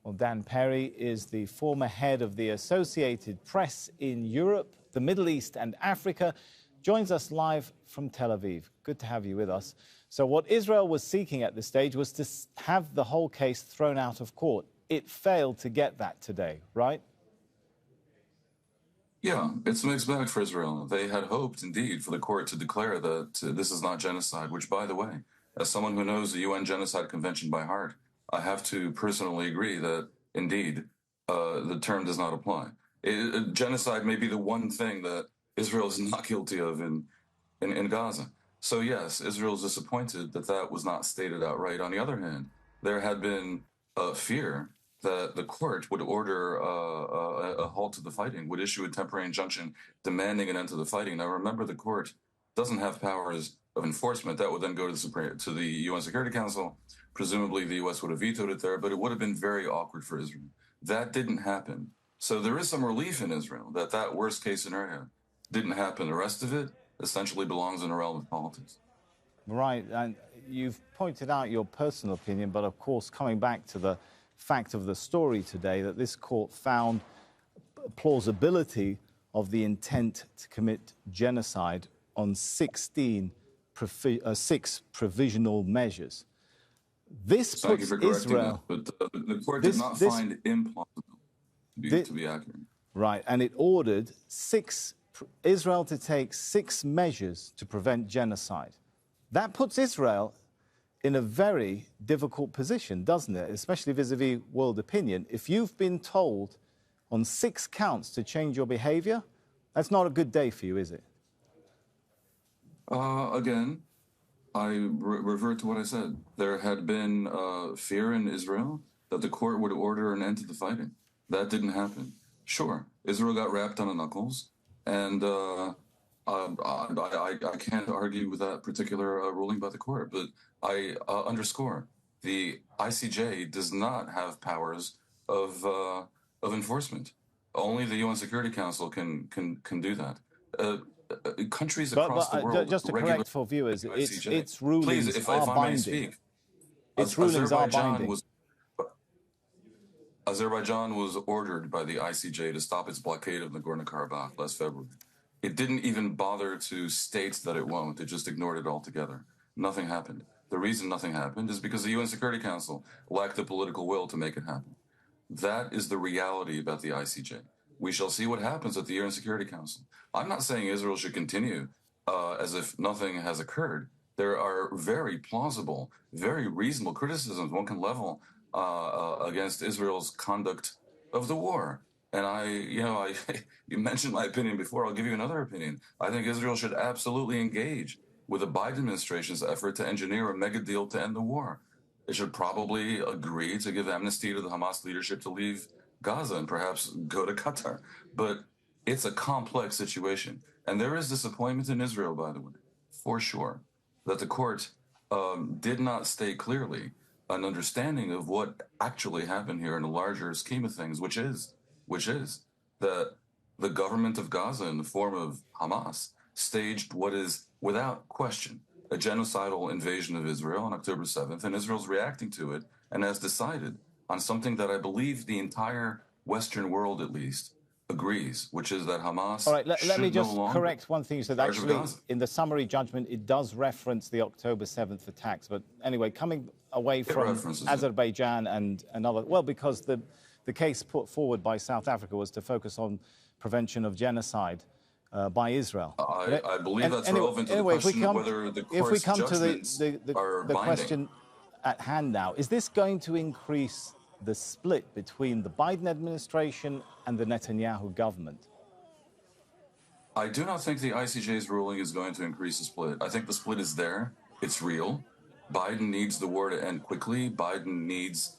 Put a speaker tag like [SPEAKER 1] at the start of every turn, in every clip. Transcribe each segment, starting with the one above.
[SPEAKER 1] Well, Dan Perry is the former head of the Associated Press in Europe, the Middle East and Africa, joins us live from Tel Aviv. Good to have you with us. So what Israel was seeking at this stage was to have the whole case thrown out of court. It failed to get that today, right?
[SPEAKER 2] Yeah, it's a mixed bag for Israel. They had hoped, indeed, for the court to declare that this is not genocide, which, by the way, as someone who knows the UN Genocide Convention by heart, I have to personally agree that, indeed, the term does not apply. Genocide may be the one thing that Israel is not guilty of in Gaza. So, yes, Israel is disappointed that that was not stated outright. On the other hand, there had been fear that the court would order a halt to the fighting, would issue a temporary injunction demanding an end to the fighting. Now, remember, the court doesn't have powers of enforcement. That would then go to the UN Security Council. Presumably, the U.S. would have vetoed it there, but it would have been very awkward for Israel. That didn't happen. So there is some relief in Israel that that worst-case scenario didn't happen. The rest of it essentially belongs in the realm of politics.
[SPEAKER 1] Right, and you've pointed out your personal opinion, but of course, coming back to the fact of the story today, that this court found plausibility of the intent to commit genocide on 6 provisional measures. This
[SPEAKER 2] Thank
[SPEAKER 1] puts
[SPEAKER 2] you for correcting
[SPEAKER 1] Israel...
[SPEAKER 2] that, but the court did not find implausible, to be accurate.
[SPEAKER 1] Right, and it ordered Israel to take 6 measures to prevent genocide. That puts Israel in a very difficult position, doesn't it? Especially vis-a-vis world opinion. If you've been told on 6 counts to change your behavior, that's not a good day for you, is it?
[SPEAKER 2] Again, I revert to what I said. There had been fear in Israel that the court would order an end to the fighting. That didn't happen. Sure, Israel got wrapped on the knuckles, and I can't argue with that particular ruling by the court, but I underscore the ICJ does not have powers of enforcement. Only the UN Security Council can do that. Countries across the world.
[SPEAKER 1] Just to correct for viewers, its rulings
[SPEAKER 2] Please, if
[SPEAKER 1] are
[SPEAKER 2] I
[SPEAKER 1] binding.
[SPEAKER 2] may speak,
[SPEAKER 1] Its rulings are binding.
[SPEAKER 2] Azerbaijan was ordered by the ICJ to stop its blockade of Nagorno-Karabakh last February. It didn't even bother to state that it won't. It just ignored it altogether. Nothing happened. The reason nothing happened is because the UN Security Council lacked the political will to make it happen. That is the reality about the ICJ. We shall see what happens at the UN Security Council. I'm not saying Israel should continue as if nothing has occurred. There are very plausible, very reasonable criticisms one can level against Israel's conduct of the war. And you mentioned my opinion before. I'll give you another opinion. I think Israel should absolutely engage with the Biden administration's effort to engineer a mega deal to end the war. It should probably agree to give amnesty to the Hamas leadership to leave Gaza and perhaps go to Qatar. But it's a complex situation. And there is disappointment in Israel, by the way, for sure, that the court did not state clearly an understanding of what actually happened here in a larger scheme of things, which is that the government of Gaza, in the form of Hamas, staged what is, without question, a genocidal invasion of Israel on October 7th, and Israel's reacting to it and has decided on something that I believe the entire Western world, at least, agrees, which is that Hamas.
[SPEAKER 1] All right, let me just correct one thing you said. Actually, in the summary judgment, it does reference the October 7th attacks. But anyway, coming away from Azerbaijan and other, well, because the case put forward by South Africa was to focus on prevention of genocide by Israel.
[SPEAKER 2] I believe that's relevant to the question of whether the court's judgments are binding.
[SPEAKER 1] Question at hand now, is this going to increase the split between the Biden administration and the Netanyahu government?
[SPEAKER 2] I do not think the ICJ's ruling is going to increase the split. I think the split is there. It's real. Biden needs the war to end quickly. Biden needs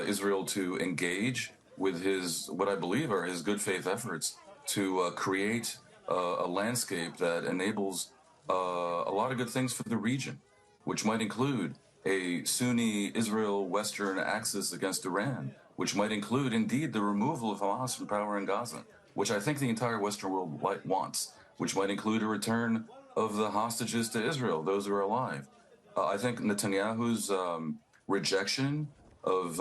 [SPEAKER 2] Israel to engage with what I believe are his good faith efforts to create a landscape that enables a lot of good things for the region, which might include a Sunni Israel Western axis against Iran, which might include, indeed, the removal of Hamas from power in Gaza, which I think the entire Western world wants, which might include a return of the hostages to Israel, those who are alive. I think Netanyahu's rejection of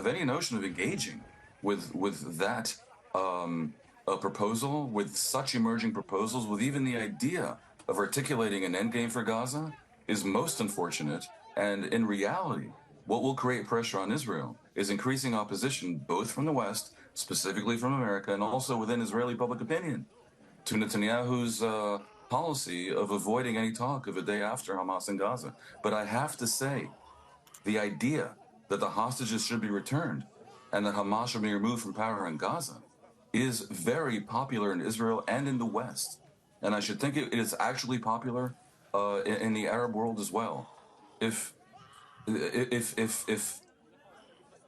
[SPEAKER 2] any notion of engaging with that a proposal, with such emerging proposals, with even the idea of articulating an endgame for Gaza, is most unfortunate. And in reality, what will create pressure on Israel is increasing opposition, both from the West, specifically from America, and also within Israeli public opinion, to Netanyahu's policy of avoiding any talk of a day after Hamas in Gaza. But I have to say, the idea that the hostages should be returned and that Hamas should be removed from power in Gaza is very popular in Israel and in the West. And I should think it is actually popular in the Arab world as well. If the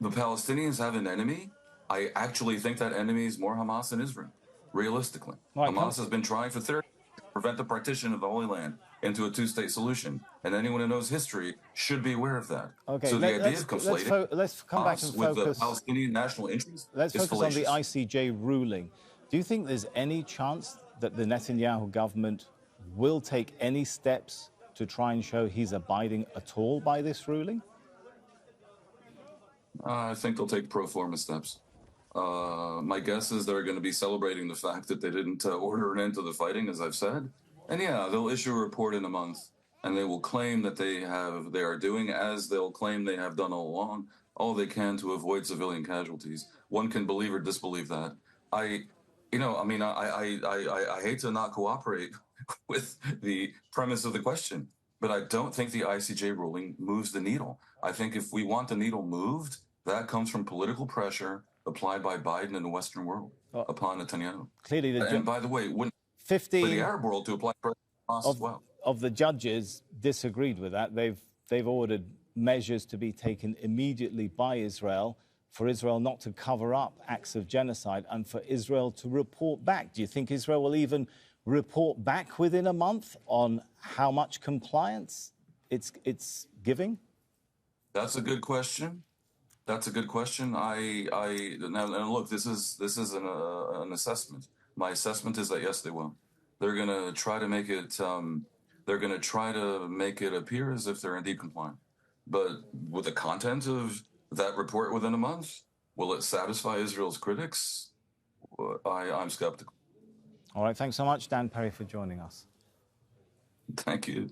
[SPEAKER 2] Palestinians have an enemy, I actually think that enemy is more Hamas than Israel, realistically.
[SPEAKER 1] Right,
[SPEAKER 2] Hamas has been trying for 30 years to prevent the partition of the Holy Land into a two-state solution, and anyone who knows history should be aware of that.
[SPEAKER 1] Okay,
[SPEAKER 2] So the idea of conflating
[SPEAKER 1] let's come back and
[SPEAKER 2] with the
[SPEAKER 1] focus.
[SPEAKER 2] Palestinian national interest
[SPEAKER 1] Let's
[SPEAKER 2] is
[SPEAKER 1] focus on the
[SPEAKER 2] fallacious.
[SPEAKER 1] ICJ ruling. Do you think there's any chance that the Netanyahu government will take any steps to try and show he's abiding at all by this ruling?
[SPEAKER 2] I think they'll take pro forma steps. My guess is they're going to be celebrating the fact that they didn't order an end to the fighting, as I've said. And yeah, they'll issue a report in a month, and they will claim that they are doing, as they'll claim they have done all along, all they can to avoid civilian casualties. One can believe or disbelieve that. I hate to not cooperate with the premise of the question, but I don't think the ICJ ruling moves the needle. I think if we want the needle moved, that comes from political pressure applied by Biden and the Western world upon Netanyahu.
[SPEAKER 1] Clearly,
[SPEAKER 2] And by the way, wouldn't
[SPEAKER 1] 15
[SPEAKER 2] for the Arab world to apply pressure on Hamas as well.
[SPEAKER 1] of the judges disagreed with that. They've ordered measures to be taken immediately by Israel for Israel not to cover up acts of genocide and for Israel to report back. Do you think Israel will even report back within a month on how much compliance it's giving?
[SPEAKER 2] That's a good question. That's a good question. Now look, this is an assessment. My assessment is that yes, they will. They're going to try to make it. They're going to try to make it appear as if they're indeed compliant. But with the content of that report within a month, will it satisfy Israel's critics? I'm skeptical.
[SPEAKER 1] All right. Thanks so much, Dan Perry, for joining us.
[SPEAKER 2] Thank you.